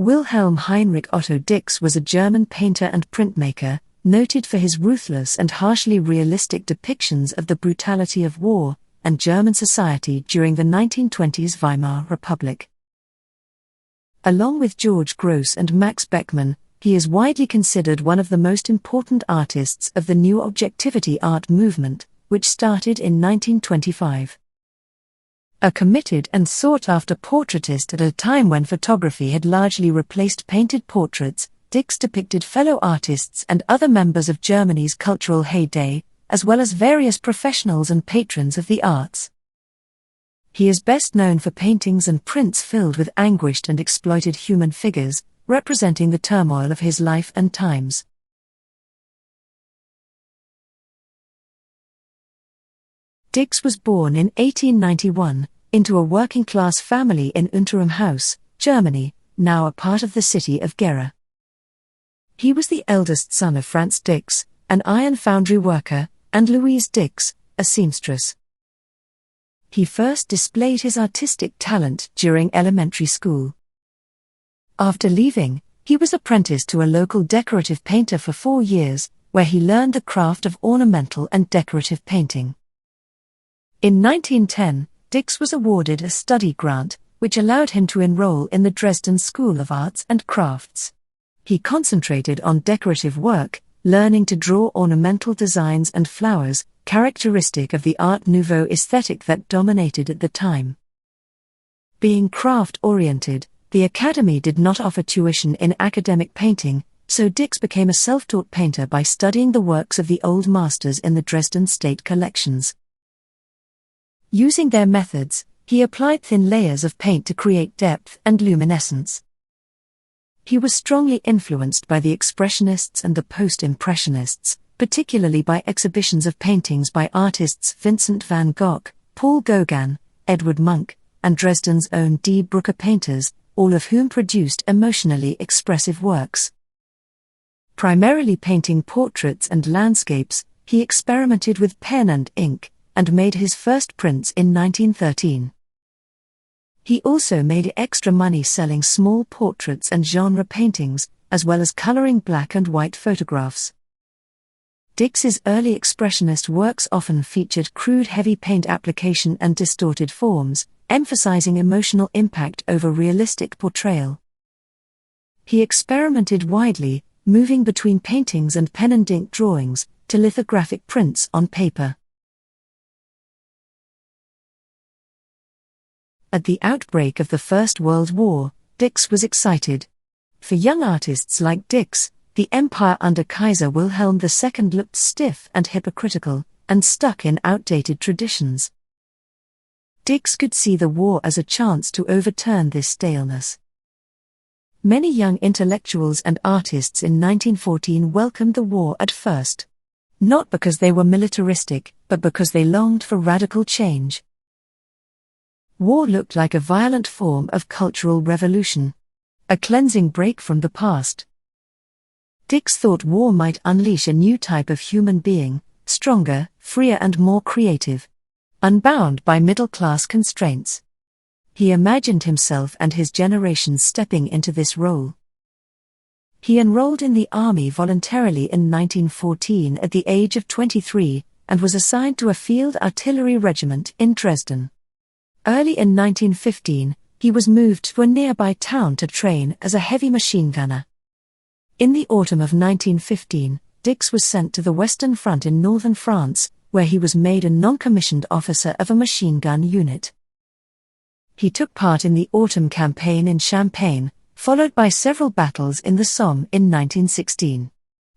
Wilhelm Heinrich Otto Dix was a German painter and printmaker, noted for his ruthless and harshly realistic depictions of the brutality of war and German society during the 1920s Weimar Republic. Along with George Grosz and Max Beckmann, he is widely considered one of the most important artists of the new Objectivity art movement, which started in 1925. A committed and sought-after portraitist at a time when photography had largely replaced painted portraits, Dix depicted fellow artists and other members of Germany's cultural heyday, as well as various professionals and patrons of the arts. He is best known for paintings and prints filled with anguished and exploited human figures, representing the turmoil of his life and times. Dix was born in 1891, into a working-class family in Unterem, Germany, now a part of the city of Gera. He was the eldest son of Franz Dix, an iron foundry worker, and Louise Dix, a seamstress. He first displayed his artistic talent during elementary school. After leaving, he was apprenticed to a local decorative painter for 4 years, where he learned the craft of ornamental and decorative painting. In 1910, Dix was awarded a study grant, which allowed him to enroll in the Dresden School of Arts and Crafts. He concentrated on decorative work, learning to draw ornamental designs and flowers, characteristic of the Art Nouveau aesthetic that dominated at the time. Being craft-oriented, the Academy did not offer tuition in academic painting, so Dix became a self-taught painter by studying the works of the old masters in the Dresden state collections. Using their methods, he applied thin layers of paint to create depth and luminescence. He was strongly influenced by the Expressionists and the Post-Impressionists, particularly by exhibitions of paintings by artists Vincent van Gogh, Paul Gauguin, Edward Munch, and Dresden's own D. Brucker painters, all of whom produced emotionally expressive works. Primarily painting portraits and landscapes, he experimented with pen and ink, and made his first prints in 1913. He also made extra money selling small portraits and genre paintings, as well as coloring black and white photographs. Dix's early expressionist works often featured crude heavy paint application and distorted forms, emphasizing emotional impact over realistic portrayal. He experimented widely, moving between paintings and pen and ink drawings, to lithographic prints on paper. At the outbreak of the First World War, Dix was excited. For young artists like Dix, the empire under Kaiser Wilhelm II looked stiff and hypocritical, and stuck in outdated traditions. Dix could see the war as a chance to overturn this staleness. Many young intellectuals and artists in 1914 welcomed the war at first. Not because they were militaristic, but because they longed for radical change. War looked like a violent form of cultural revolution, a cleansing break from the past. Dix thought war might unleash a new type of human being, stronger, freer and more creative, unbound by middle-class constraints. He imagined himself and his generation stepping into this role. He enrolled in the army voluntarily in 1914 at the age of 23, and was assigned to a field artillery regiment in Dresden. Early in 1915, he was moved to a nearby town to train as a heavy machine gunner. In the autumn of 1915, Dix was sent to the Western Front in northern France, where he was made a non-commissioned officer of a machine gun unit. He took part in the Autumn Campaign in Champagne, followed by several battles in the Somme in 1916.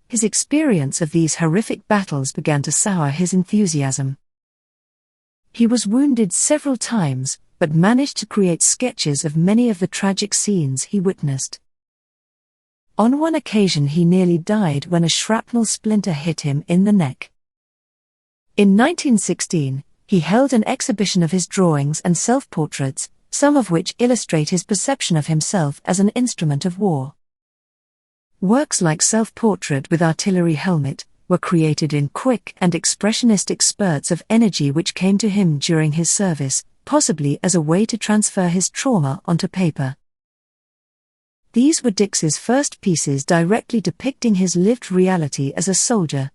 His experience of these horrific battles began to sour his enthusiasm. He was wounded several times, but managed to create sketches of many of the tragic scenes he witnessed. On one occasion he nearly died when a shrapnel splinter hit him in the neck. In 1916, he held an exhibition of his drawings and self-portraits, some of which illustrate his perception of himself as an instrument of war. Works like Self-Portrait with Artillery Helmet were created in quick and expressionistic spurts of energy which came to him during his service, possibly as a way to transfer his trauma onto paper. These were Dix's first pieces directly depicting his lived reality as a soldier.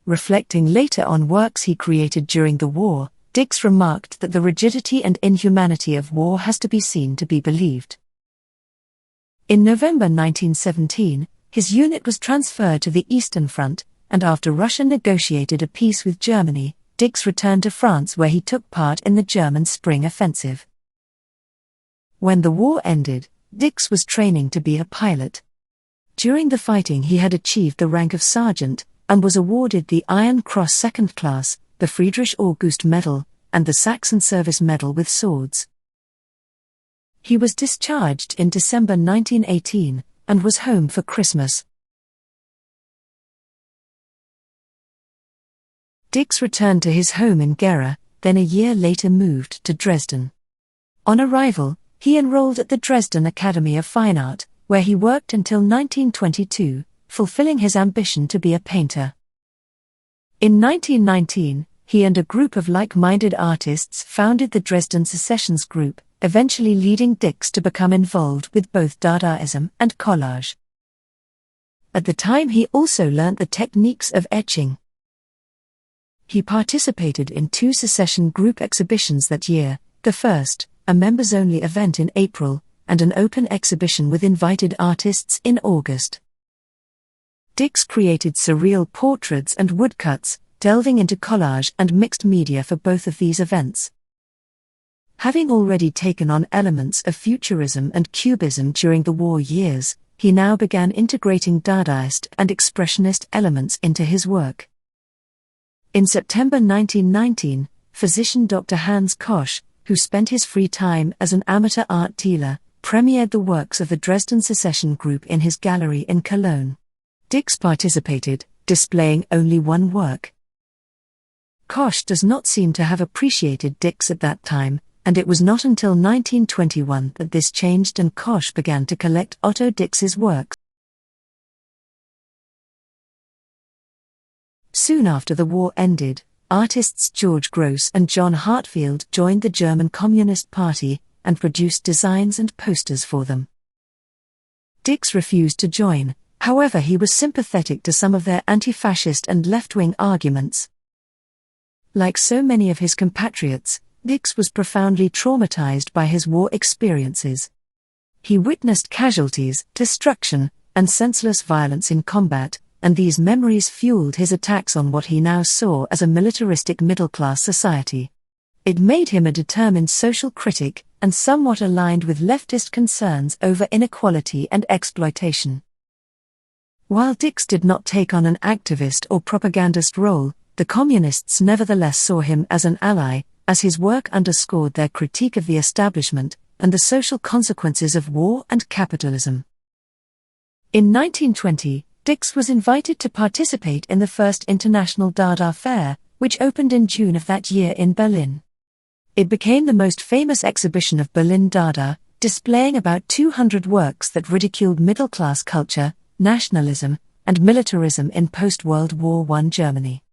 Reflecting later on works he created during the war, Dix remarked that the rigidity and inhumanity of war has to be seen to be believed. In November 1917, his unit was transferred to the Eastern Front, and after Russia negotiated a peace with Germany, Dix returned to France where he took part in the German Spring Offensive. When the war ended, Dix was training to be a pilot. During the fighting he had achieved the rank of sergeant, and was awarded the Iron Cross Second Class, the Friedrich August Medal, and the Saxon Service Medal with Swords. He was discharged in December 1918, and was home for Christmas. Dix returned to his home in Gera, then a year later moved to Dresden. On arrival, he enrolled at the Dresden Academy of Fine Art, where he worked until 1922, fulfilling his ambition to be a painter. In 1919, he and a group of like-minded artists founded the Dresden Secessions Group, eventually leading Dix to become involved with both Dadaism and collage. At the time he also learnt the techniques of etching. He participated in 2 secession group exhibitions that year, the first, a members-only event in April, and an open exhibition with invited artists in August. Dix created surreal portraits and woodcuts, delving into collage and mixed media for both of these events. Having already taken on elements of Futurism and Cubism during the war years, he now began integrating Dadaist and Expressionist elements into his work. In September 1919, physician Dr. Hans Kosch, who spent his free time as an amateur art dealer, premiered the works of the Dresden Secession Group in his gallery in Cologne. Dix participated, displaying only one work. Kosch does not seem to have appreciated Dix at that time, and it was not until 1921 that this changed and Kosch began to collect Otto Dix's works. Soon after the war ended, artists George Gross and John Hartfield joined the German Communist Party and produced designs and posters for them. Dix refused to join, however he was sympathetic to some of their anti-fascist and left-wing arguments. Like so many of his compatriots, Dix was profoundly traumatized by his war experiences. He witnessed casualties, destruction, and senseless violence in combat, and these memories fueled his attacks on what he now saw as a militaristic middle-class society. It made him a determined social critic, and somewhat aligned with leftist concerns over inequality and exploitation. While Dix did not take on an activist or propagandist role, the communists nevertheless saw him as an ally, as his work underscored their critique of the establishment and the social consequences of war and capitalism. In 1920, Dix was invited to participate in the first International Dada Fair, which opened in June of that year in Berlin. It became the most famous exhibition of Berlin Dada, displaying about 200 works that ridiculed middle-class culture, nationalism, and militarism in post-World War I Germany.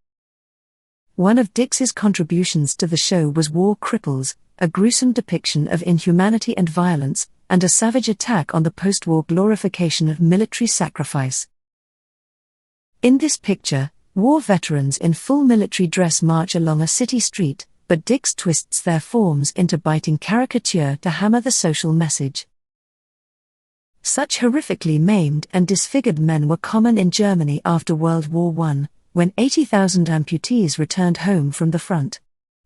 One of Dix's contributions to the show was War Cripples, a gruesome depiction of inhumanity and violence, and a savage attack on the post-war glorification of military sacrifice. In this picture, war veterans in full military dress march along a city street, but Dix twists their forms into biting caricature to hammer the social message. Such horrifically maimed and disfigured men were common in Germany after World War I, when 80,000 amputees returned home from the front.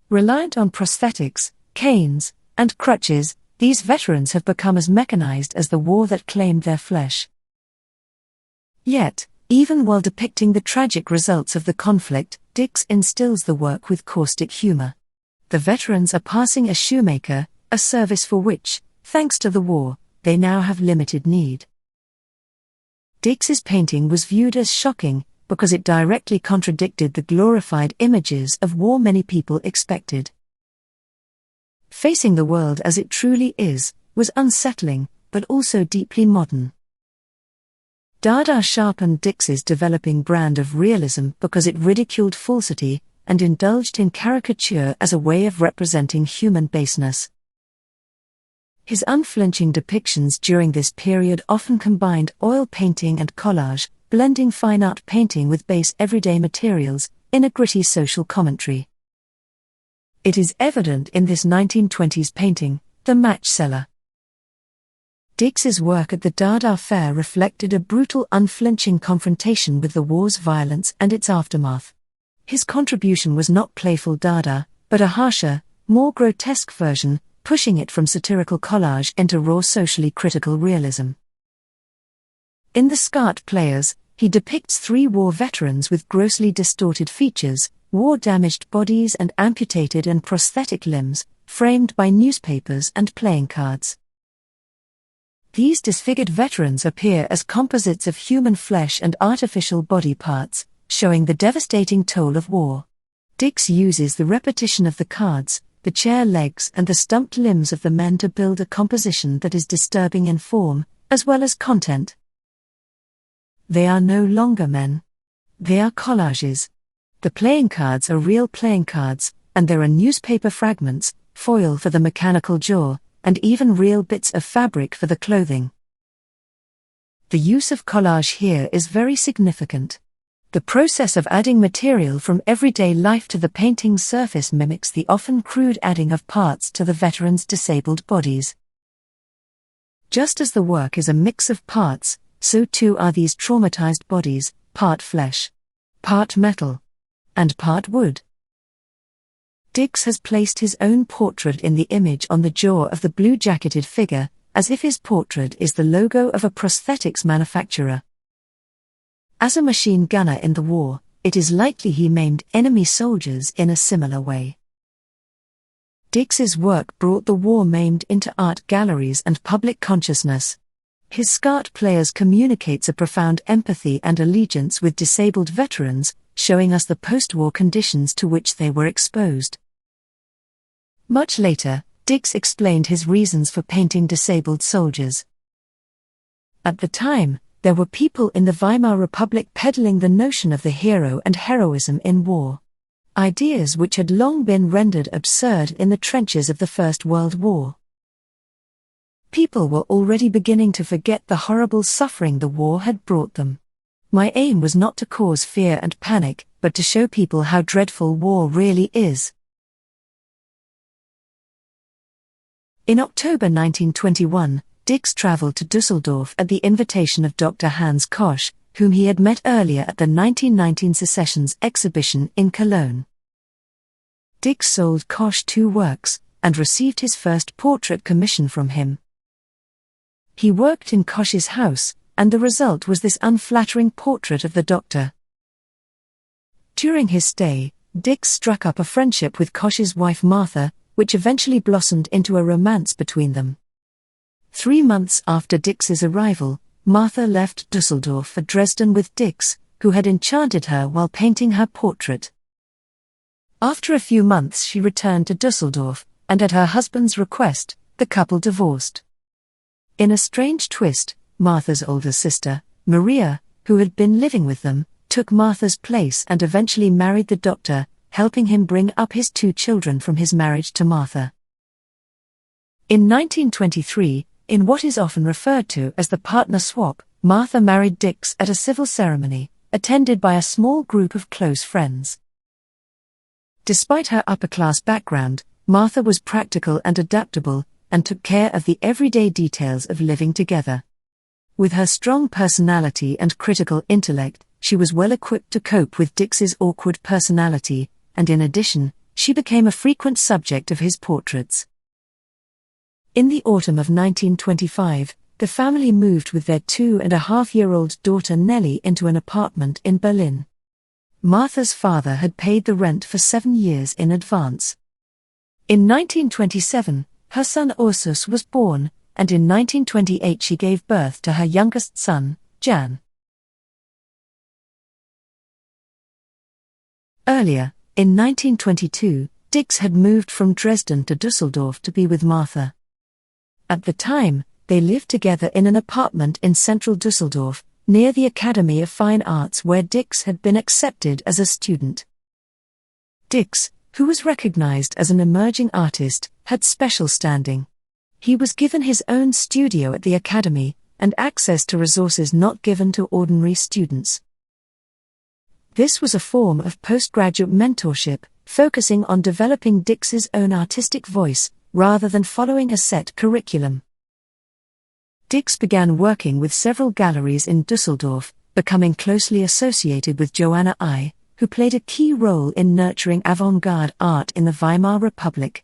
Reliant on prosthetics, canes, and crutches, these veterans have become as mechanized as the war that claimed their flesh. Yet, even while depicting the tragic results of the conflict, Dix instills the work with caustic humor. The veterans are passing a shoemaker, a service for which, thanks to the war, they now have limited need. Dix's painting was viewed as shocking, because it directly contradicted the glorified images of war many people expected. Facing the world as it truly is, was unsettling, but also deeply modern. Dada sharpened Dix's developing brand of realism because it ridiculed falsity, and indulged in caricature as a way of representing human baseness. His unflinching depictions during this period often combined oil painting and collage, blending fine art painting with base everyday materials, in a gritty social commentary. It is evident in this 1920s painting, The Match Seller. Dix's work at the Dada Fair reflected a brutal, unflinching confrontation with the war's violence and its aftermath. His contribution was not playful Dada, but a harsher, more grotesque version, pushing it from satirical collage into raw socially critical realism. In The Skat Players, he depicts 3 war veterans with grossly distorted features, war-damaged bodies and amputated and prosthetic limbs, framed by newspapers and playing cards. These disfigured veterans appear as composites of human flesh and artificial body parts, showing the devastating toll of war. Dix uses the repetition of the cards, the chair legs and the stumped limbs of the men to build a composition that is disturbing in form, as well as content. They are no longer men. They are collages. The playing cards are real playing cards, and there are newspaper fragments, foil for the mechanical jaw, and even real bits of fabric for the clothing. The use of collage here is very significant. The process of adding material from everyday life to the painting's surface mimics the often crude adding of parts to the veterans' disabled bodies. Just as the work is a mix of parts, so too are these traumatized bodies, part flesh, part metal, and part wood. Dix has placed his own portrait in the image on the jaw of the blue-jacketed figure, as if his portrait is the logo of a prosthetics manufacturer. As a machine gunner in the war, it is likely he maimed enemy soldiers in a similar way. Dix's work brought the war maimed into art galleries and public consciousness. His Skat Players communicates a profound empathy and allegiance with disabled veterans, showing us the post-war conditions to which they were exposed. Much later, Dix explained his reasons for painting disabled soldiers. At the time, there were people in the Weimar Republic peddling the notion of the hero and heroism in war. Ideas which had long been rendered absurd in the trenches of the First World War. People were already beginning to forget the horrible suffering the war had brought them. My aim was not to cause fear and panic, but to show people how dreadful war really is. In October 1921, Dix traveled to Dusseldorf at the invitation of Dr. Hans Kosch, whom he had met earlier at the 1919 Secessions exhibition in Cologne. Dix sold Kosch 2 works, and received his first portrait commission from him. He worked in Kosch's house, and the result was this unflattering portrait of the doctor. During his stay, Dix struck up a friendship with Kosch's wife Martha, which eventually blossomed into a romance between them. 3 months after Dix's arrival, Martha left Dusseldorf for Dresden with Dix, who had enchanted her while painting her portrait. After a few months she returned to Dusseldorf, and at her husband's request, the couple divorced. In a strange twist, Martha's older sister, Maria, who had been living with them, took Martha's place and eventually married the doctor, helping him bring up his 2 children from his marriage to Martha. In 1923, in what is often referred to as the partner swap, Martha married Dix at a civil ceremony, attended by a small group of close friends. Despite her upper-class background, Martha was practical and adaptable, and took care of the everyday details of living together. With her strong personality and critical intellect, she was well equipped to cope with Dix's awkward personality, and in addition, she became a frequent subject of his portraits. In the autumn of 1925, the family moved with their 2.5-year-old daughter Nellie into an apartment in Berlin. Martha's father had paid the rent for 7 years in advance. In 1927, her son Ursus was born, and in 1928 she gave birth to her youngest son, Jan. Earlier, in 1922, Dix had moved from Dresden to Dusseldorf to be with Martha. At the time, they lived together in an apartment in central Dusseldorf, near the Academy of Fine Arts where Dix had been accepted as a student. Dix, who was recognized as an emerging artist, had special standing. He was given his own studio at the academy, and access to resources not given to ordinary students. This was a form of postgraduate mentorship, focusing on developing Dix's own artistic voice, rather than following a set curriculum. Dix began working with several galleries in Dusseldorf, becoming closely associated with Joanna I, who played a key role in nurturing avant-garde art in the Weimar Republic.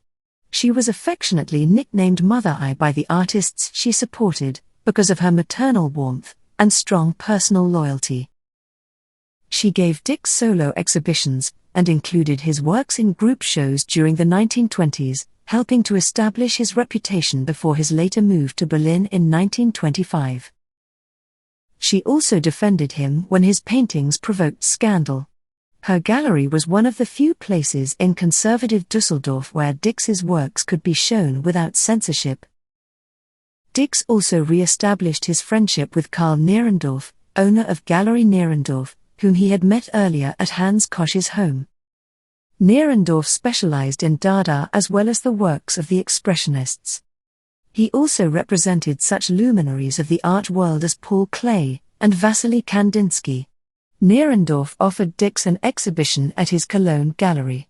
She was affectionately nicknamed Mother I by the artists she supported, because of her maternal warmth and strong personal loyalty. She gave Dix solo exhibitions, and included his works in group shows during the 1920s, helping to establish his reputation before his later move to Berlin in 1925. She also defended him when his paintings provoked scandal. Her gallery was one of the few places in conservative Dusseldorf where Dix's works could be shown without censorship. Dix also re-established his friendship with Karl Nierendorf, owner of Gallery Nierendorf, whom he had met earlier at Hans Kosch's home. Nierendorf specialized in Dada as well as the works of the Expressionists. He also represented such luminaries of the art world as Paul Klee and Wassily Kandinsky. Nierendorf offered Dix an exhibition at his Cologne gallery.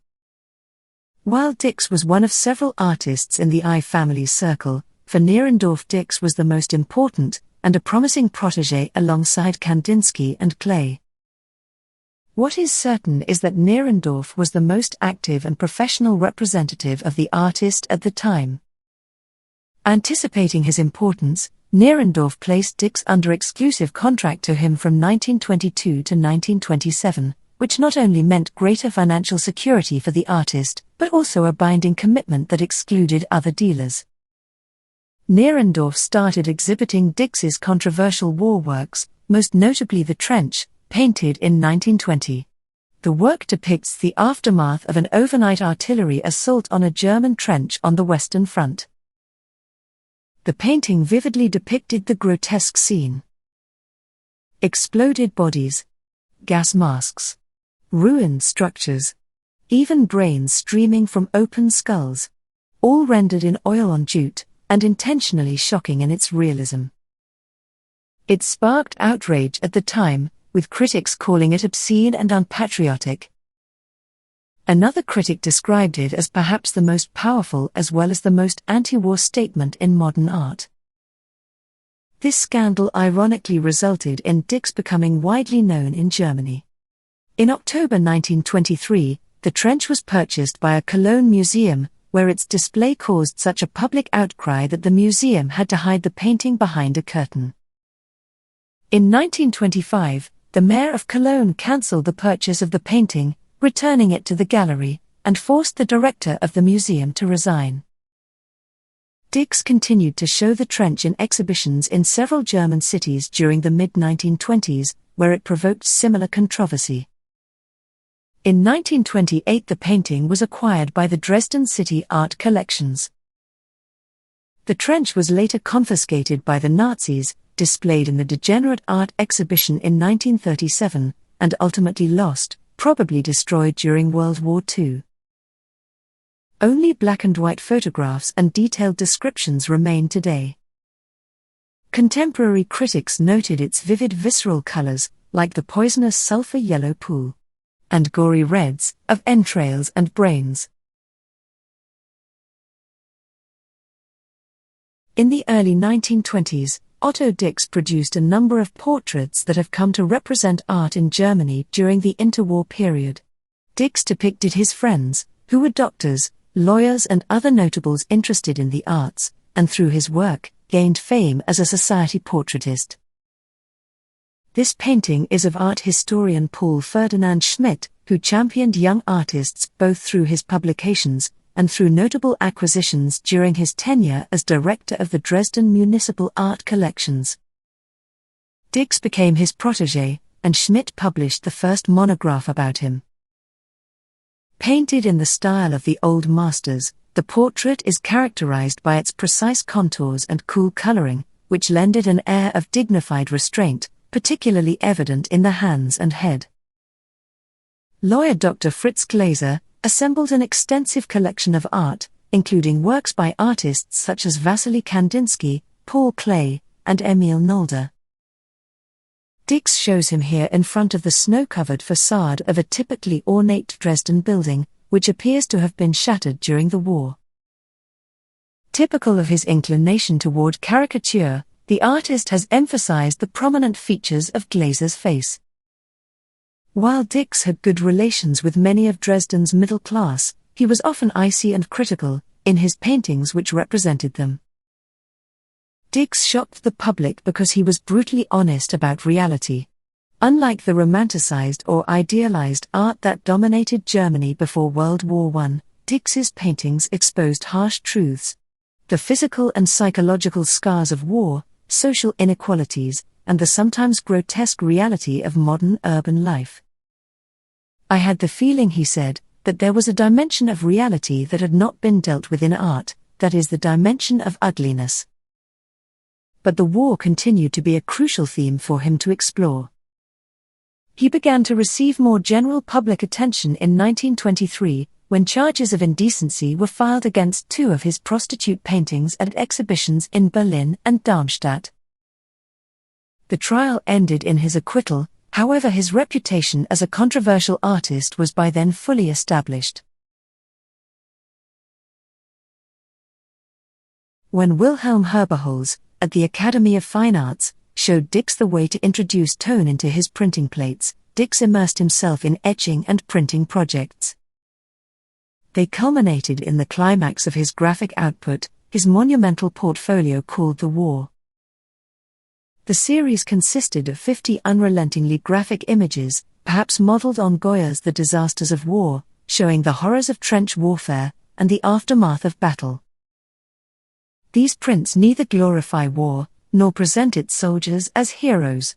While Dix was one of several artists in the I family's circle, for Nierendorf Dix was the most important, and a promising protégé alongside Kandinsky and Klee. What is certain is that Nierendorf was the most active and professional representative of the artist at the time. Anticipating his importance, Nierendorf placed Dix under exclusive contract to him from 1922 to 1927, which not only meant greater financial security for the artist, but also a binding commitment that excluded other dealers. Nierendorf started exhibiting Dix's controversial war works, most notably The Trench, painted in 1920. The work depicts the aftermath of an overnight artillery assault on a German trench on the Western Front. The painting vividly depicted the grotesque scene. Exploded bodies, gas masks, ruined structures, even brains streaming from open skulls, all rendered in oil on jute, and intentionally shocking in its realism. It sparked outrage at the time, with critics calling it obscene and unpatriotic. Another critic described it as perhaps the most powerful as well as the most anti-war statement in modern art. This scandal ironically resulted in Dix becoming widely known in Germany. In October 1923, The Trench was purchased by a Cologne museum, where its display caused such a public outcry that the museum had to hide the painting behind a curtain. In 1925, the mayor of Cologne cancelled the purchase of the painting, returning it to the gallery, and forced the director of the museum to resign. Dix continued to show The Trench in exhibitions in several German cities during the mid-1920s, where it provoked similar controversy. In 1928 the painting was acquired by the Dresden City Art Collections. The Trench was later confiscated by the Nazis, displayed in the Degenerate Art Exhibition in 1937, and ultimately lost, probably destroyed during World War II. Only black and white photographs and detailed descriptions remain today. Contemporary critics noted its vivid visceral colors, like the poisonous sulfur yellow pool, and gory reds, of entrails and brains. In the early 1920s, Otto Dix produced a number of portraits that have come to represent art in Germany during the interwar period. Dix depicted his friends, who were doctors, lawyers and other notables interested in the arts, and through his work, gained fame as a society portraitist. This painting is of art historian Paul Ferdinand Schmidt, who championed young artists both through his publications and through notable acquisitions during his tenure as director of the Dresden Municipal Art Collections. Dix became his protégé, and Schmidt published the first monograph about him. Painted in the style of the old masters, the portrait is characterized by its precise contours and cool coloring, which lend it an air of dignified restraint, particularly evident in the hands and head. Lawyer Dr. Fritz Glaser assembled an extensive collection of art, including works by artists such as Vasily Kandinsky, Paul Klee, and Emil Nolde. Dix shows him here in front of the snow-covered facade of a typically ornate Dresden building, which appears to have been shattered during the war. Typical of his inclination toward caricature, the artist has emphasized the prominent features of Glazer's face. While Dix had good relations with many of Dresden's middle class, he was often icy and critical in his paintings which represented them. Dix shocked the public because he was brutally honest about reality. Unlike the romanticized or idealized art that dominated Germany before World War I, Dix's paintings exposed harsh truths. The physical and psychological scars of war, social inequalities, and the sometimes grotesque reality of modern urban life. I had the feeling, he said, that there was a dimension of reality that had not been dealt with in art, that is the dimension of ugliness. But the war continued to be a crucial theme for him to explore. He began to receive more general public attention in 1923, when charges of indecency were filed against two of his prostitute paintings at exhibitions in Berlin and Darmstadt. The trial ended in his acquittal, however his reputation as a controversial artist was by then fully established. When Wilhelm Herberholz, at the Academy of Fine Arts, showed Dix the way to introduce tone into his printing plates, Dix immersed himself in etching and printing projects. They culminated in the climax of his graphic output, his monumental portfolio called The War. The series consisted of 50 unrelentingly graphic images, perhaps modeled on Goya's The Disasters of War, showing the horrors of trench warfare and the aftermath of battle. These prints neither glorify war, nor present its soldiers as heroes.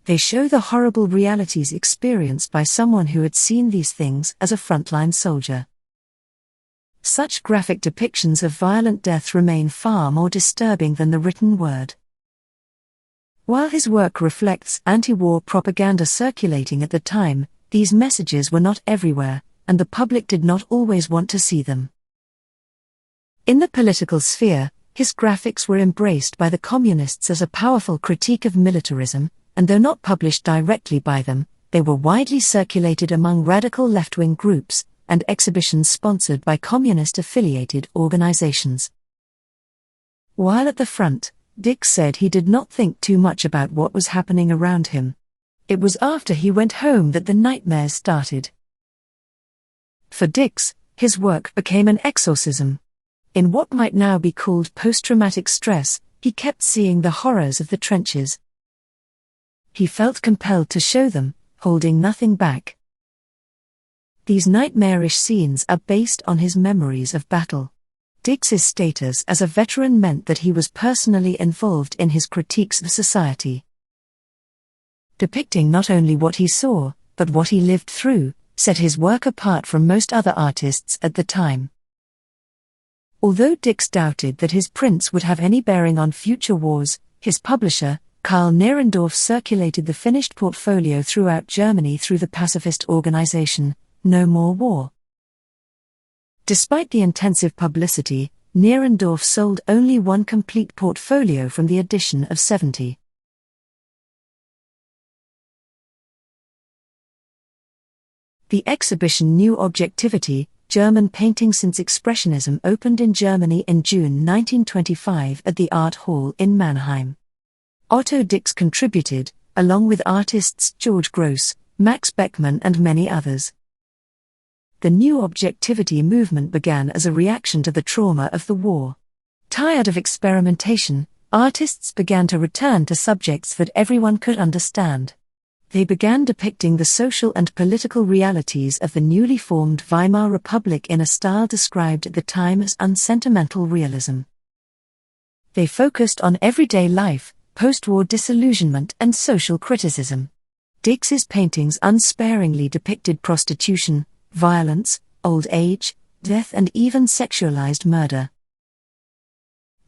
They show the horrible realities experienced by someone who had seen these things as a frontline soldier. Such graphic depictions of violent death remain far more disturbing than the written word. While his work reflects anti-war propaganda circulating at the time, these messages were not everywhere, and the public did not always want to see them. In the political sphere, his graphics were embraced by the communists as a powerful critique of militarism, and though not published directly by them, they were widely circulated among radical left-wing groups, and exhibitions sponsored by communist-affiliated organizations. While at the front, Dix said he did not think too much about what was happening around him. It was after he went home that the nightmares started. For Dix, his work became an exorcism. In what might now be called post-traumatic stress, he kept seeing the horrors of the trenches. He felt compelled to show them, holding nothing back. These nightmarish scenes are based on his memories of battle. Dix's status as a veteran meant that he was personally involved in his critiques of society. Depicting not only what he saw, but what he lived through, set his work apart from most other artists at the time. Although Dix doubted that his prints would have any bearing on future wars, his publisher, Karl Nierendorf, circulated the finished portfolio throughout Germany through the pacifist organization, No More War. Despite the intensive publicity, Nierendorf sold only one complete portfolio from the edition of 70. The exhibition New Objectivity, German Painting Since Expressionism opened in Germany in June 1925 at the Art Hall in Mannheim. Otto Dix contributed, along with artists George Gross, Max Beckmann and many others. The New Objectivity movement began as a reaction to the trauma of the war. Tired of experimentation, artists began to return to subjects that everyone could understand. They began depicting the social and political realities of the newly formed Weimar Republic in a style described at the time as unsentimental realism. They focused on everyday life, post-war disillusionment and social criticism. Dix's paintings unsparingly depicted prostitution, violence, old age, death and even sexualized murder.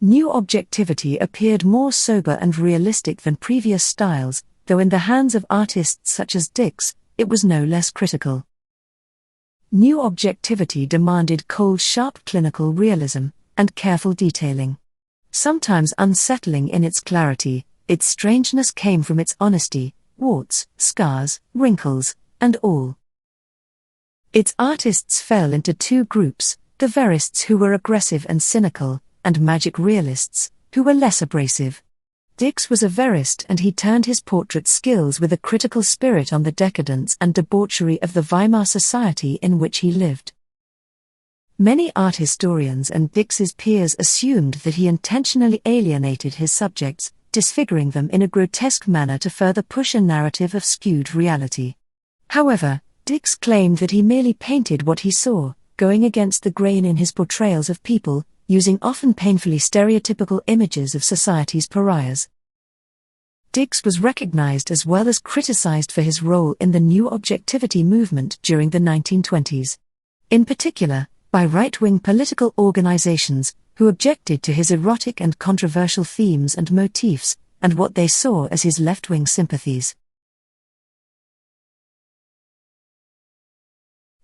New Objectivity appeared more sober and realistic than previous styles, though in the hands of artists such as Dix, it was no less critical. New objectivity demanded cold, sharp clinical realism and careful detailing. Sometimes unsettling in its clarity, its strangeness came from its honesty, warts, scars, wrinkles, and all. Its artists fell into two groups, the verists who were aggressive and cynical, and magic realists, who were less abrasive. Dix was a verist, and he turned his portrait skills with a critical spirit on the decadence and debauchery of the Weimar society in which he lived. Many art historians and Dix's peers assumed that he intentionally alienated his subjects, disfiguring them in a grotesque manner to further push a narrative of skewed reality. However, Dix claimed that he merely painted what he saw, going against the grain in his portrayals of people, using often painfully stereotypical images of society's pariahs. Dix was recognized as well as criticized for his role in the New Objectivity movement during the 1920s. In particular, by right-wing political organizations, who objected to his erotic and controversial themes and motifs, and what they saw as his left-wing sympathies.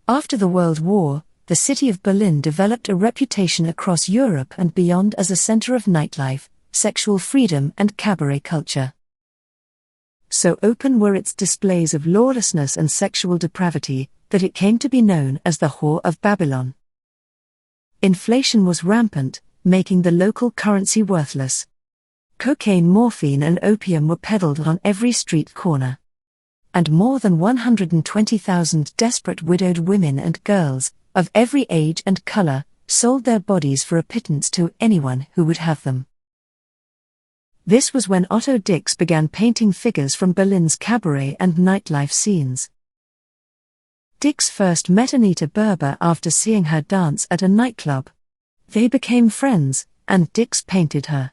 After the World War, the city of Berlin developed a reputation across Europe and beyond as a center of nightlife, sexual freedom and cabaret culture. So open were its displays of lawlessness and sexual depravity, that it came to be known as the Whore of Babylon. Inflation was rampant, making the local currency worthless. Cocaine, morphine and opium were peddled on every street corner. And more than 120,000 desperate widowed women and girls, of every age and color, sold their bodies for a pittance to anyone who would have them. This was when Otto Dix began painting figures from Berlin's cabaret and nightlife scenes. Dix first met Anita Berber after seeing her dance at a nightclub. They became friends, and Dix painted her.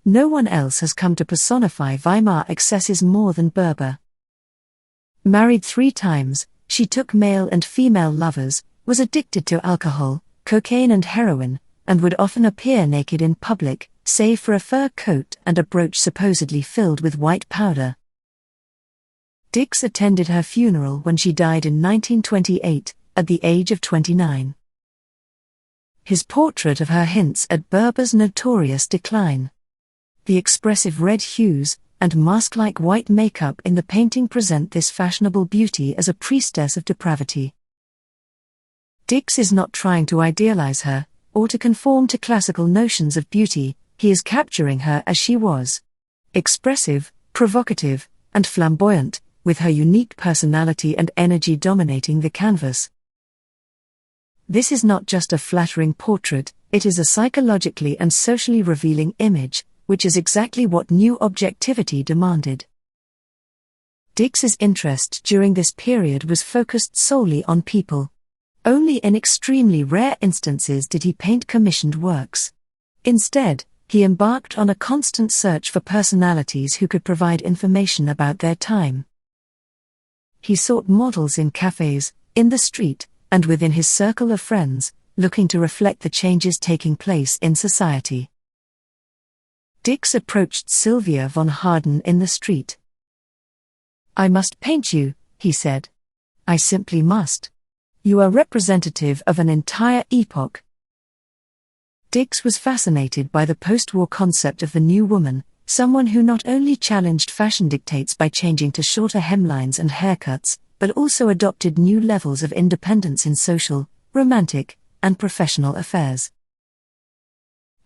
No one else has come to personify Weimar excesses more than Berber. Married 3 times, she took male and female lovers, was addicted to alcohol, cocaine and heroin, and would often appear naked in public, save for a fur coat and a brooch supposedly filled with white powder. Dix attended her funeral when she died in 1928, at the age of 29. His portrait of her hints at Berber's notorious decline. The expressive red hues and mask-like white makeup in the painting present this fashionable beauty as a priestess of depravity. Dix is not trying to idealize her, or to conform to classical notions of beauty, he is capturing her as she was. Expressive, provocative, and flamboyant, with her unique personality and energy dominating the canvas. This is not just a flattering portrait, it is a psychologically and socially revealing image, which is exactly what New Objectivity demanded. Dix's interest during this period was focused solely on people. Only in extremely rare instances did he paint commissioned works. Instead, he embarked on a constant search for personalities who could provide information about their time. He sought models in cafes, in the street, and within his circle of friends, looking to reflect the changes taking place in society. Dix approached Sylvia von Harden in the street. "I must paint you," he said. "I simply must. You are representative of an entire epoch." Dix was fascinated by the post-war concept of the new woman, someone who not only challenged fashion dictates by changing to shorter hemlines and haircuts, but also adopted new levels of independence in social, romantic, and professional affairs.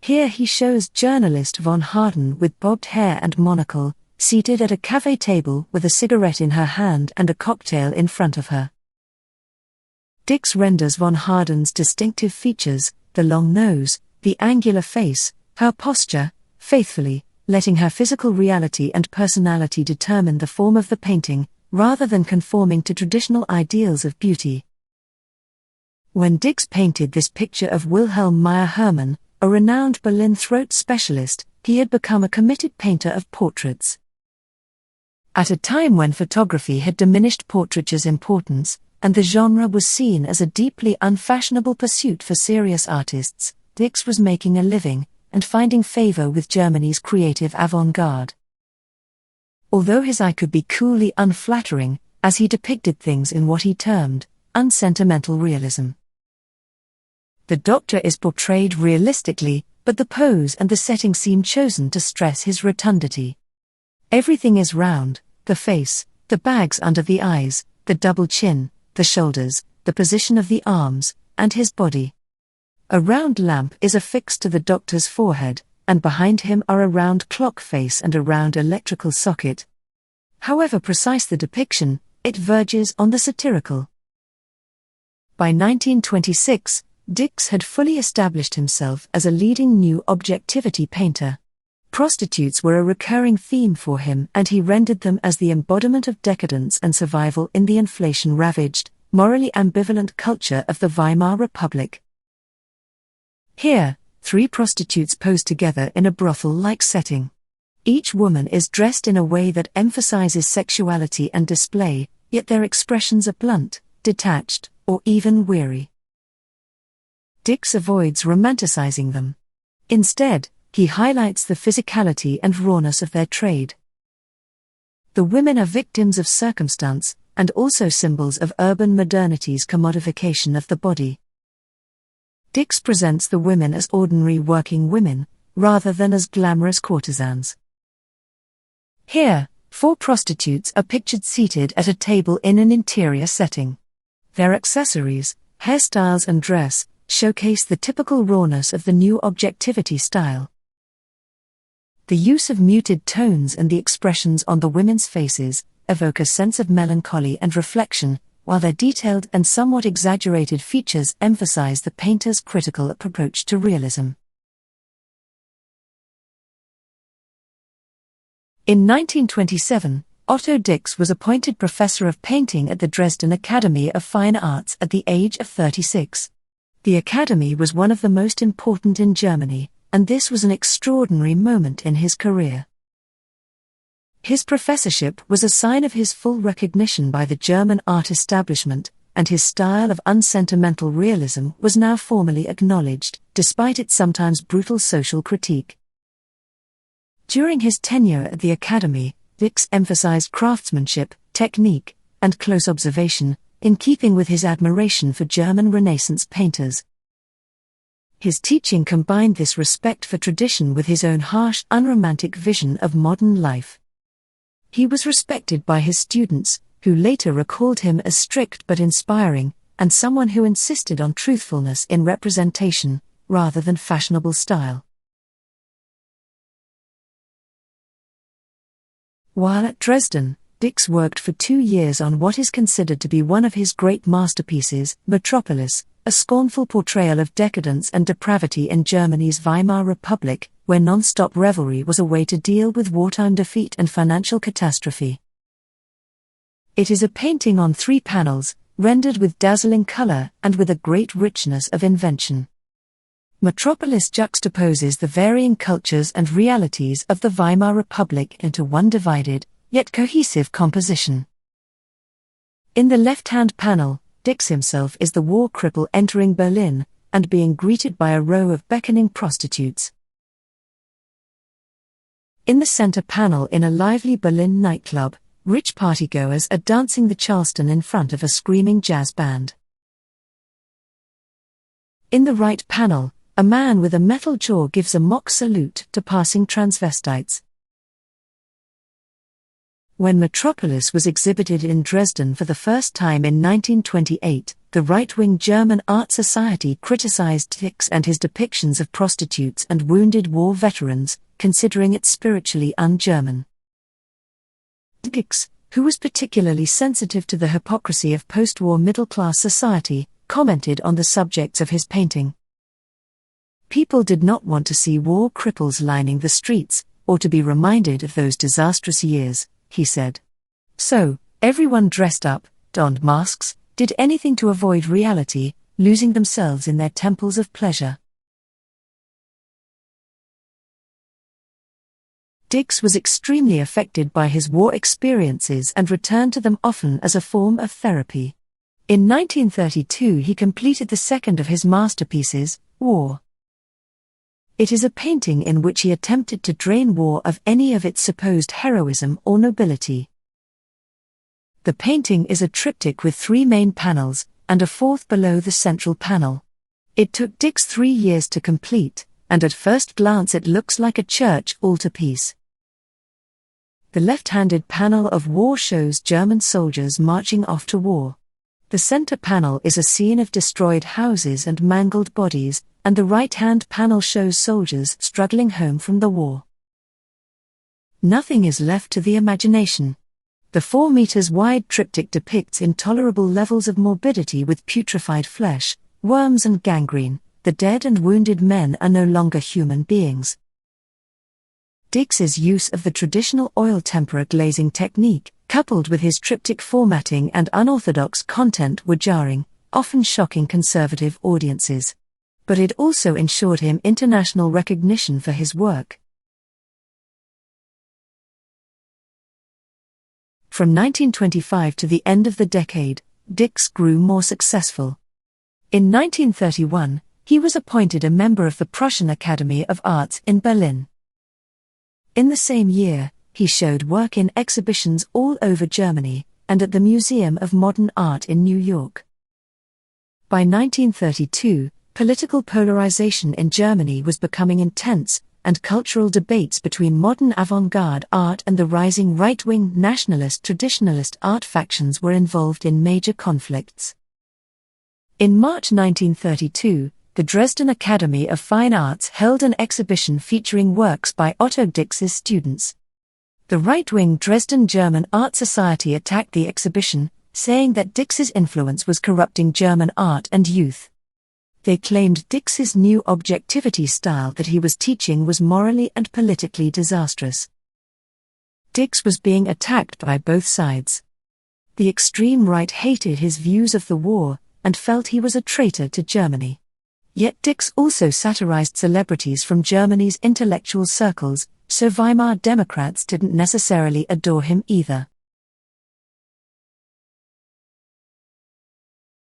Here he shows journalist von Harden with bobbed hair and monocle, seated at a cafe table with a cigarette in her hand and a cocktail in front of her. Dix renders von Harden's distinctive features, the long nose, the angular face, her posture, faithfully, letting her physical reality and personality determine the form of the painting, rather than conforming to traditional ideals of beauty. When Dix painted this picture of Wilhelm Meyer Hermann, a renowned Berlin throat specialist, he had become a committed painter of portraits. At a time when photography had diminished portraiture's importance, and the genre was seen as a deeply unfashionable pursuit for serious artists, Dix was making a living, and finding favor with Germany's creative avant-garde. Although his eye could be coolly unflattering, as he depicted things in what he termed unsentimental realism. The Doctor is portrayed realistically, but the pose and the setting seem chosen to stress his rotundity. Everything is round: the face, the bags under the eyes, the double chin, the shoulders, the position of the arms, and his body. A round lamp is affixed to the Doctor's forehead, and behind him are a round clock face and a round electrical socket. However precise the depiction, it verges on the satirical. By 1926, Dix had fully established himself as a leading new objectivity painter. Prostitutes were a recurring theme for him, and he rendered them as the embodiment of decadence and survival in the inflation-ravaged, morally ambivalent culture of the Weimar Republic. Here, 3 prostitutes pose together in a brothel-like setting. Each woman is dressed in a way that emphasizes sexuality and display, yet their expressions are blunt, detached, or even weary. Dix avoids romanticizing them. Instead, he highlights the physicality and rawness of their trade. The women are victims of circumstance, and also symbols of urban modernity's commodification of the body. Dix presents the women as ordinary working women, rather than as glamorous courtesans. Here, 4 prostitutes are pictured seated at a table in an interior setting. Their accessories, hairstyles and dress, showcase the typical rawness of the new objectivity style. The use of muted tones and the expressions on the women's faces evoke a sense of melancholy and reflection, while their detailed and somewhat exaggerated features emphasize the painter's critical approach to realism. In 1927, Otto Dix was appointed professor of painting at the Dresden Academy of Fine Arts at the age of 36. The academy was one of the most important in Germany, and this was an extraordinary moment in his career. His professorship was a sign of his full recognition by the German art establishment, and his style of unsentimental realism was now formally acknowledged, despite its sometimes brutal social critique. During his tenure at the academy, Dix emphasized craftsmanship, technique, and close observation, in keeping with his admiration for German Renaissance painters. His teaching combined this respect for tradition with his own harsh, unromantic vision of modern life. He was respected by his students, who later recalled him as strict but inspiring, and someone who insisted on truthfulness in representation, rather than fashionable style. While at Dresden, Dix worked for 2 years on what is considered to be one of his great masterpieces, Metropolis, a scornful portrayal of decadence and depravity in Germany's Weimar Republic, where non-stop revelry was a way to deal with wartime defeat and financial catastrophe. It is a painting on 3 panels, rendered with dazzling color and with a great richness of invention. Metropolis juxtaposes the varying cultures and realities of the Weimar Republic into one divided, yet cohesive composition. In the left-hand panel, Dix himself is the war cripple entering Berlin, and being greeted by a row of beckoning prostitutes. In the center panel in a lively Berlin nightclub, rich partygoers are dancing the Charleston in front of a screaming jazz band. In the right panel, a man with a metal jaw gives a mock salute to passing transvestites. When Metropolis was exhibited in Dresden for the first time in 1928, the right-wing German Art Society criticized Dix and his depictions of prostitutes and wounded war veterans, considering it spiritually un-German. Dix, who was particularly sensitive to the hypocrisy of post-war middle-class society, commented on the subjects of his painting. People did not want to see war cripples lining the streets, or to be reminded of those disastrous years, he said. So, everyone dressed up, donned masks, did anything to avoid reality, losing themselves in their temples of pleasure. Dix was extremely affected by his war experiences and returned to them often as a form of therapy. In 1932 he completed the second of his masterpieces, War. It is a painting in which he attempted to drain war of any of its supposed heroism or nobility. The painting is a triptych with 3 main panels, and a fourth below the central panel. It took Dix 3 years to complete, and at first glance it looks like a church altarpiece. The left-handed panel of War shows German soldiers marching off to war. The center panel is a scene of destroyed houses and mangled bodies, and the right-hand panel shows soldiers struggling home from the war. Nothing is left to the imagination. The 4 meters wide triptych depicts intolerable levels of morbidity with putrefied flesh, worms and gangrene. The dead and wounded men are no longer human beings. Dix's use of the traditional oil tempera glazing technique, coupled with his triptych formatting and unorthodox content, were jarring, often shocking conservative audiences. But it also ensured him international recognition for his work. From 1925 to the end of the decade, Dix grew more successful. In 1931, he was appointed a member of the Prussian Academy of Arts in Berlin. In the same year, he showed work in exhibitions all over Germany, and at the Museum of Modern Art in New York. By 1932, political polarization in Germany was becoming intense, and cultural debates between modern avant-garde art and the rising right-wing nationalist traditionalist art factions were involved in major conflicts. In March 1932, the Dresden Academy of Fine Arts held an exhibition featuring works by Otto Dix's students. The right-wing Dresden German Art Society attacked the exhibition, saying that Dix's influence was corrupting German art and youth. They claimed Dix's new objectivity style that he was teaching was morally and politically disastrous. Dix was being attacked by both sides. The extreme right hated his views of the war, and felt he was a traitor to Germany. Yet Dix also satirized celebrities from Germany's intellectual circles, so Weimar Democrats didn't necessarily adore him either.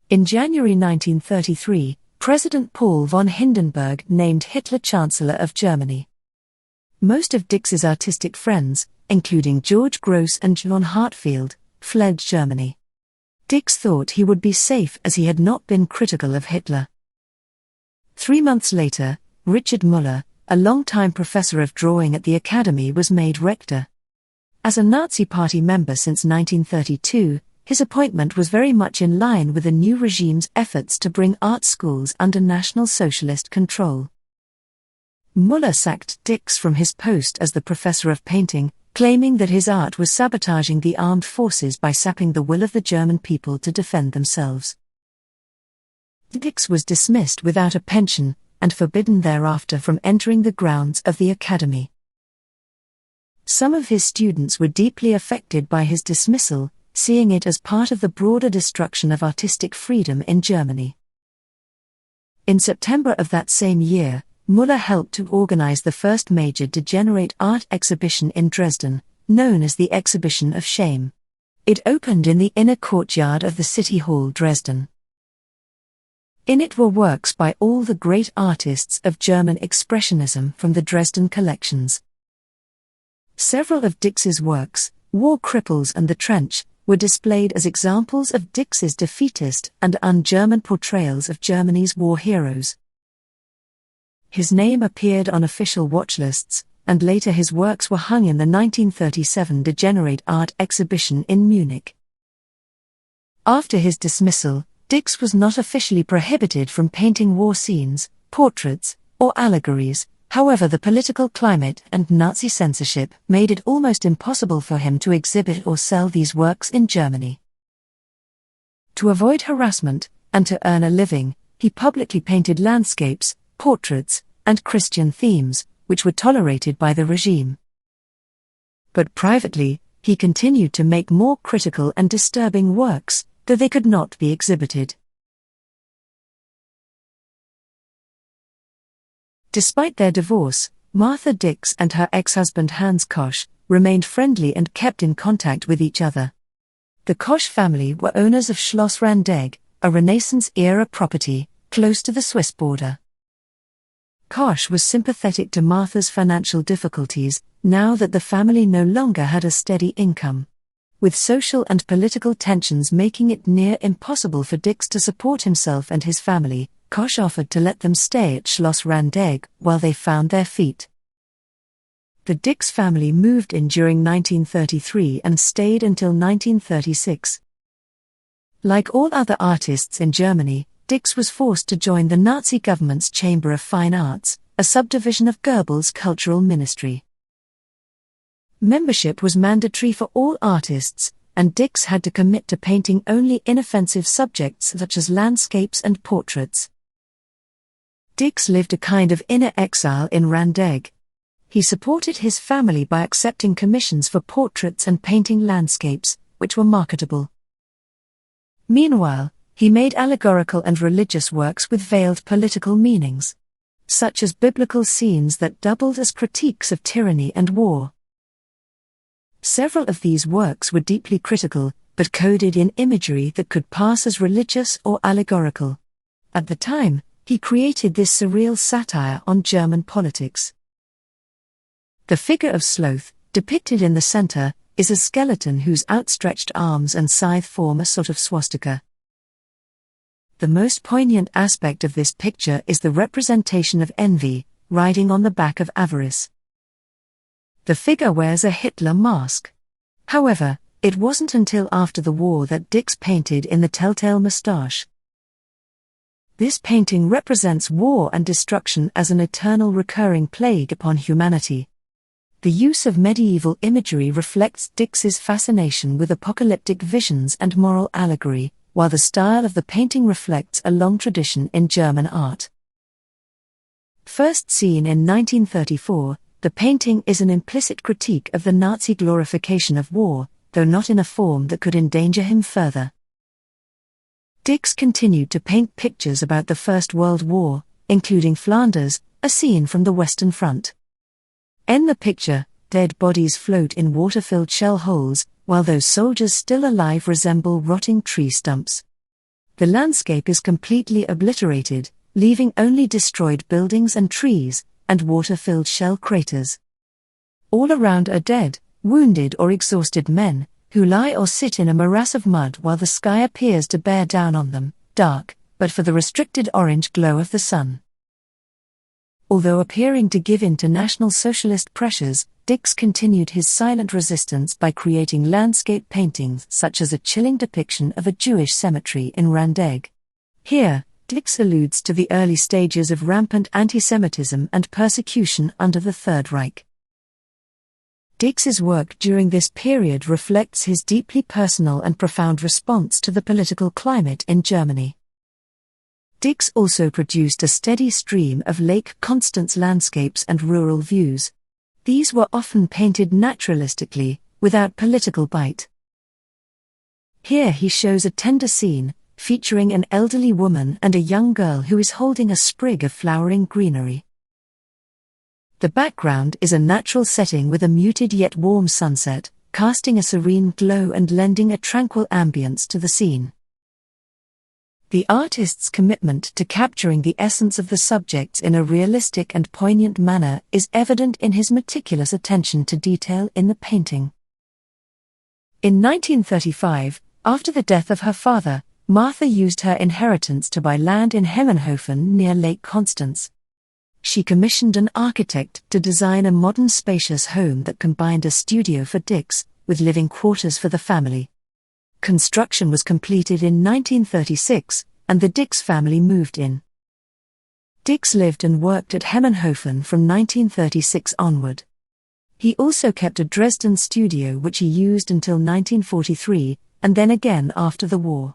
In January 1933, President Paul von Hindenburg named Hitler Chancellor of Germany. Most of Dix's artistic friends, including George Gross and John Hartfield, fled Germany. Dix thought he would be safe as he had not been critical of Hitler. 3 months later, Richard Müller, a longtime professor of drawing at the Academy, was made rector. As a Nazi Party member since 1932, his appointment was very much in line with the new regime's efforts to bring art schools under National Socialist control. Müller sacked Dix from his post as the professor of painting, claiming that his art was sabotaging the armed forces by sapping the will of the German people to defend themselves. Dix was dismissed without a pension, and forbidden thereafter from entering the grounds of the Academy. Some of his students were deeply affected by his dismissal, seeing it as part of the broader destruction of artistic freedom in Germany. In September of that same year, Müller helped to organize the first major degenerate art exhibition in Dresden, known as the Exhibition of Shame. It opened in the inner courtyard of the City Hall Dresden. In it were works by all the great artists of German Expressionism from the Dresden collections. Several of Dix's works, War Cripples and The Trench, were displayed as examples of Dix's defeatist and un-German portrayals of Germany's war heroes. His name appeared on official watch lists, and later his works were hung in the 1937 Degenerate Art Exhibition in Munich. After his dismissal, Dix was not officially prohibited from painting war scenes, portraits, or allegories. However, the political climate and Nazi censorship made it almost impossible for him to exhibit or sell these works in Germany. To avoid harassment, and to earn a living, he publicly painted landscapes, portraits, and Christian themes, which were tolerated by the regime. But privately, he continued to make more critical and disturbing works, though they could not be exhibited. Despite their divorce, Martha Dix and her ex-husband Hans Kosch remained friendly and kept in contact with each other. The Kosch family were owners of Schloss Randegg, a Renaissance-era property, close to the Swiss border. Kosch was sympathetic to Martha's financial difficulties, now that the family no longer had a steady income. With social and political tensions making it near impossible for Dix to support himself and his family, Koch offered to let them stay at Schloss Randegg while they found their feet. The Dix family moved in during 1933 and stayed until 1936. Like all other artists in Germany, Dix was forced to join the Nazi government's Chamber of Fine Arts, a subdivision of Goebbels' cultural ministry. Membership was mandatory for all artists, and Dix had to commit to painting only inoffensive subjects such as landscapes and portraits. Dix lived a kind of inner exile in Randegg. He supported his family by accepting commissions for portraits and painting landscapes, which were marketable. Meanwhile, he made allegorical and religious works with veiled political meanings, such as biblical scenes that doubled as critiques of tyranny and war. Several of these works were deeply critical, but coded in imagery that could pass as religious or allegorical. At the time, he created this surreal satire on German politics. The figure of Sloth, depicted in the center, is a skeleton whose outstretched arms and scythe form a sort of swastika. The most poignant aspect of this picture is the representation of envy, riding on the back of avarice. The figure wears a Hitler mask. However, it wasn't until after the war that Dix painted in the telltale moustache. This painting represents war and destruction as an eternal recurring plague upon humanity. The use of medieval imagery reflects Dix's fascination with apocalyptic visions and moral allegory, while the style of the painting reflects a long tradition in German art. First seen in 1934, the painting is an implicit critique of the Nazi glorification of war, though not in a form that could endanger him further. Dix continued to paint pictures about the First World War, including Flanders, a scene from the Western Front. In the picture, dead bodies float in water-filled shell holes, while those soldiers still alive resemble rotting tree stumps. The landscape is completely obliterated, leaving only destroyed buildings and trees, and water-filled shell craters. All around are dead, wounded or exhausted men, who lie or sit in a morass of mud while the sky appears to bear down on them, dark, but for the restricted orange glow of the sun. Although appearing to give in to National Socialist pressures, Dix continued his silent resistance by creating landscape paintings such as a chilling depiction of a Jewish cemetery in Randegg. Here, Dix alludes to the early stages of rampant anti-Semitism and persecution under the Third Reich. Dix's work during this period reflects his deeply personal and profound response to the political climate in Germany. Dix also produced a steady stream of Lake Constance landscapes and rural views. These were often painted naturalistically, without political bite. Here he shows a tender scene, featuring an elderly woman and a young girl who is holding a sprig of flowering greenery. The background is a natural setting with a muted yet warm sunset, casting a serene glow and lending a tranquil ambience to the scene. The artist's commitment to capturing the essence of the subjects in a realistic and poignant manner is evident in his meticulous attention to detail in the painting. In 1935, after the death of her father, Martha used her inheritance to buy land in Hemmenhofen near Lake Constance. She commissioned an architect to design a modern spacious home that combined a studio for Dix, with living quarters for the family. Construction was completed in 1936, and the Dix family moved in. Dix lived and worked at Hemmenhofen from 1936 onward. He also kept a Dresden studio which he used until 1943, and then again after the war.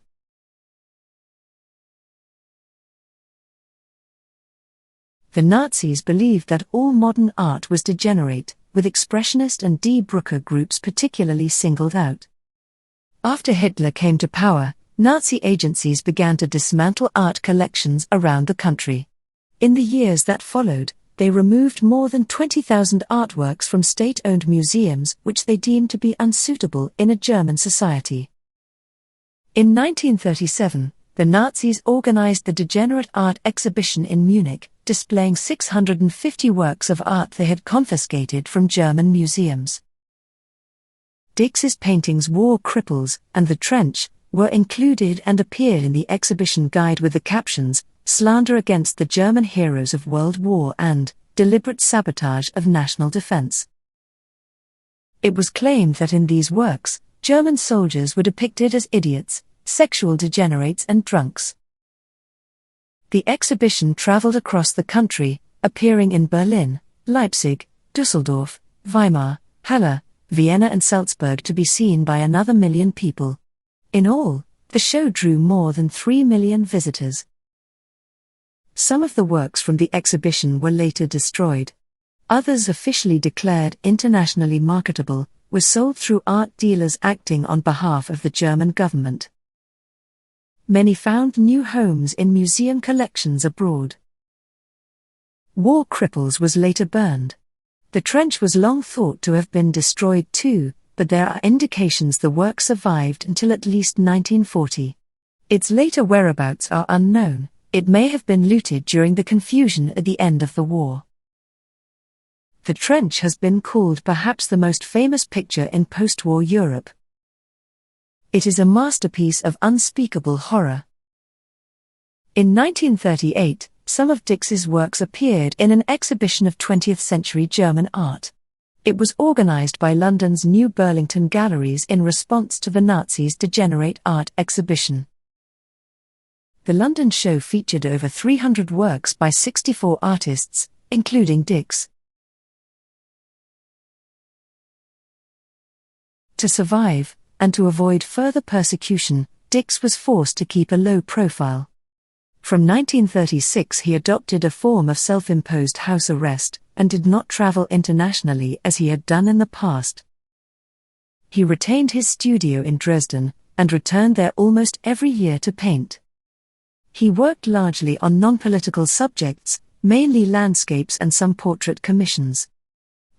The Nazis believed that all modern art was degenerate, with expressionist and Die Brücke groups particularly singled out. After Hitler came to power, Nazi agencies began to dismantle art collections around the country. In the years that followed, they removed more than 20,000 artworks from state-owned museums which they deemed to be unsuitable in a German society. In 1937, the Nazis organized the Degenerate Art Exhibition in Munich, displaying 650 works of art they had confiscated from German museums. Dix's paintings War Cripples and The Trench were included and appeared in the exhibition guide with the captions, "Slander against the German heroes of World War" and "Deliberate sabotage of national defense." It was claimed that in these works, German soldiers were depicted as idiots, sexual degenerates and drunks. The exhibition traveled across the country, appearing in Berlin, Leipzig, Dusseldorf, Weimar, Halle, Vienna and Salzburg to be seen by another 1 million people. In all, the show drew more than 3 million visitors. Some of the works from the exhibition were later destroyed. Others, officially declared internationally marketable, were sold through art dealers acting on behalf of the German government. Many found new homes in museum collections abroad. War Cripples was later burned. The Trench was long thought to have been destroyed too, but there are indications the work survived until at least 1940. Its later whereabouts are unknown. It may have been looted during the confusion at the end of the war. The Trench has been called perhaps the most famous picture in post-war Europe. It is a masterpiece of unspeakable horror. In 1938, some of Dix's works appeared in an exhibition of 20th-century German art. It was organized by London's New Burlington Galleries in response to the Nazis' Degenerate Art exhibition. The London show featured over 300 works by 64 artists, including Dix. To survive, and to avoid further persecution, Dix was forced to keep a low profile. From 1936 he adopted a form of self-imposed house arrest, and did not travel internationally as he had done in the past. He retained his studio in Dresden, and returned there almost every year to paint. He worked largely on non-political subjects, mainly landscapes and some portrait commissions.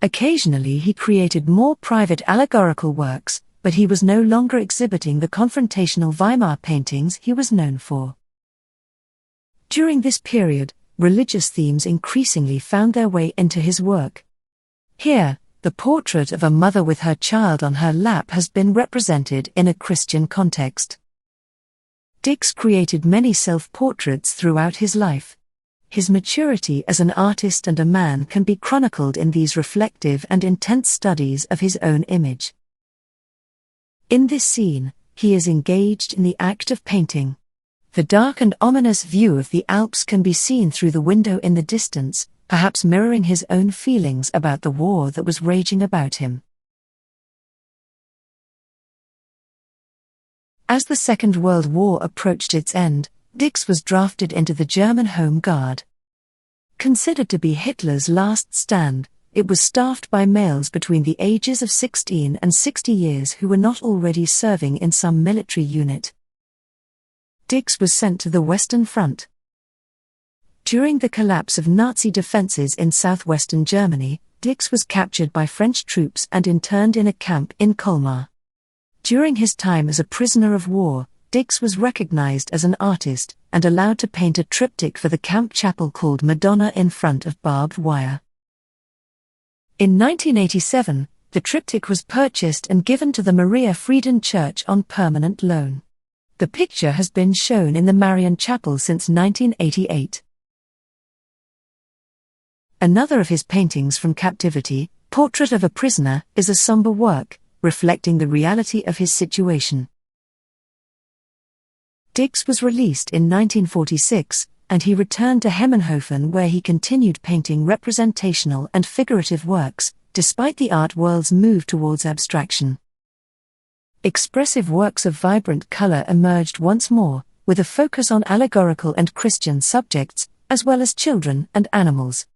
Occasionally he created more private allegorical works, but he was no longer exhibiting the confrontational Weimar paintings he was known for. During this period, religious themes increasingly found their way into his work. Here, the portrait of a mother with her child on her lap has been represented in a Christian context. Dix created many self-portraits throughout his life. His maturity as an artist and a man can be chronicled in these reflective and intense studies of his own image. In this scene, he is engaged in the act of painting. The dark and ominous view of the Alps can be seen through the window in the distance, perhaps mirroring his own feelings about the war that was raging about him. As the Second World War approached its end, Dix was drafted into the German Home Guard. Considered to be Hitler's last stand, it was staffed by males between the ages of 16 and 60 years who were not already serving in some military unit. Dix was sent to the Western Front. During the collapse of Nazi defenses in southwestern Germany, Dix was captured by French troops and interned in a camp in Colmar. During his time as a prisoner of war, Dix was recognized as an artist and allowed to paint a triptych for the camp chapel called Madonna in Front of Barbed Wire. In 1987, the triptych was purchased and given to the Maria Frieden Church on permanent loan. The picture has been shown in the Marian Chapel since 1988. Another of his paintings from captivity, Portrait of a Prisoner, is a somber work, reflecting the reality of his situation. Dix was released in 1946, and he returned to Hemmenhofen where he continued painting representational and figurative works, despite the art world's move towards abstraction. Expressive works of vibrant color emerged once more, with a focus on allegorical and Christian subjects, as well as children and animals.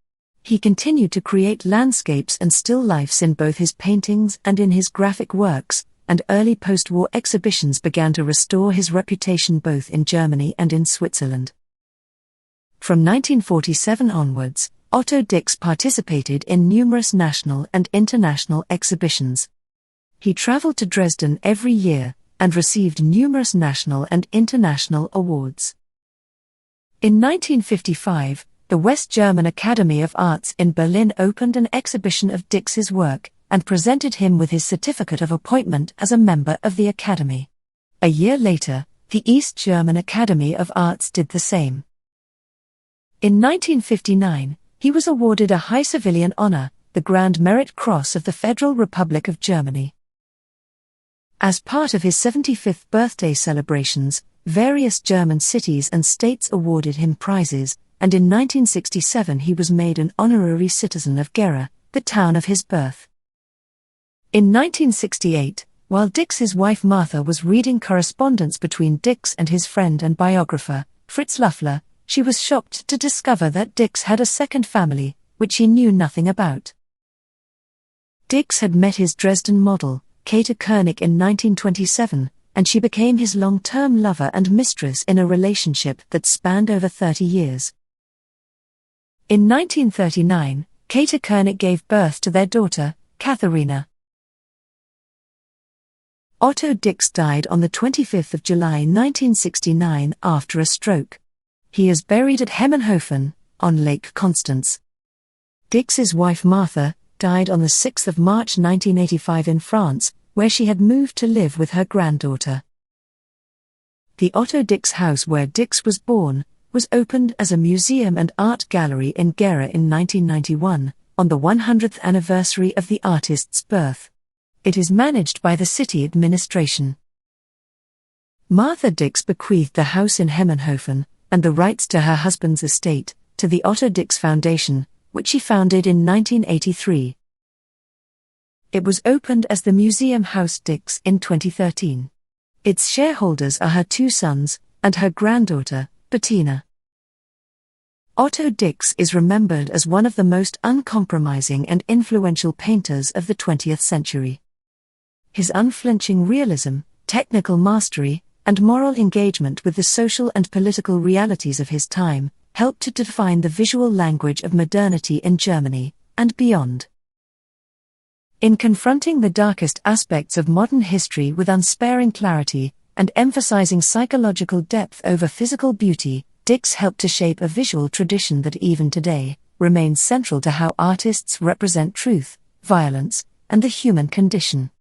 He continued to create landscapes and still lifes in both his paintings and in his graphic works, and early post-war exhibitions began to restore his reputation both in Germany and in Switzerland. From 1947 onwards, Otto Dix participated in numerous national and international exhibitions. He traveled to Dresden every year, and received numerous national and international awards. In 1955, the West German Academy of Arts in Berlin opened an exhibition of Dix's work, and presented him with his certificate of appointment as a member of the Academy. A year later, the East German Academy of Arts did the same. In 1959, he was awarded a high civilian honor, the Grand Merit Cross of the Federal Republic of Germany. As part of his 75th birthday celebrations, various German cities and states awarded him prizes, and in 1967 he was made an honorary citizen of Gera, the town of his birth. In 1968, while Dix's wife Martha was reading correspondence between Dix and his friend and biographer, Fritz Löffler, she was shocked to discover that Dix had a second family, which she knew nothing about. Dix had met his Dresden model, Käthe Koenig, in 1927, and she became his long-term lover and mistress in a relationship that spanned over 30 years. In 1939, Käthe Koenig gave birth to their daughter, Katharina. Otto Dix died on the 25th of July 1969 after a stroke. He is buried at Hemmenhofen, on Lake Constance. Dix's wife Martha died on the 6th of March 1985 in France, where she had moved to live with her granddaughter. The Otto Dix house where Dix was born was opened as a museum and art gallery in Gera in 1991, on the 100th anniversary of the artist's birth. It is managed by the city administration. Martha Dix bequeathed the house in Hemmenhofen, and the rights to her husband's estate, to the Otto Dix Foundation, which she founded in 1983. It was opened as the Museum Haus Dix in 2013. Its shareholders are her two sons, and her granddaughter, Bettina. Otto Dix is remembered as one of the most uncompromising and influential painters of the 20th century. His unflinching realism, technical mastery, and moral engagement with the social and political realities of his time helped to define the visual language of modernity in Germany, and beyond. In confronting the darkest aspects of modern history with unsparing clarity, and emphasizing psychological depth over physical beauty, Dix helped to shape a visual tradition that even today remains central to how artists represent truth, violence, and the human condition.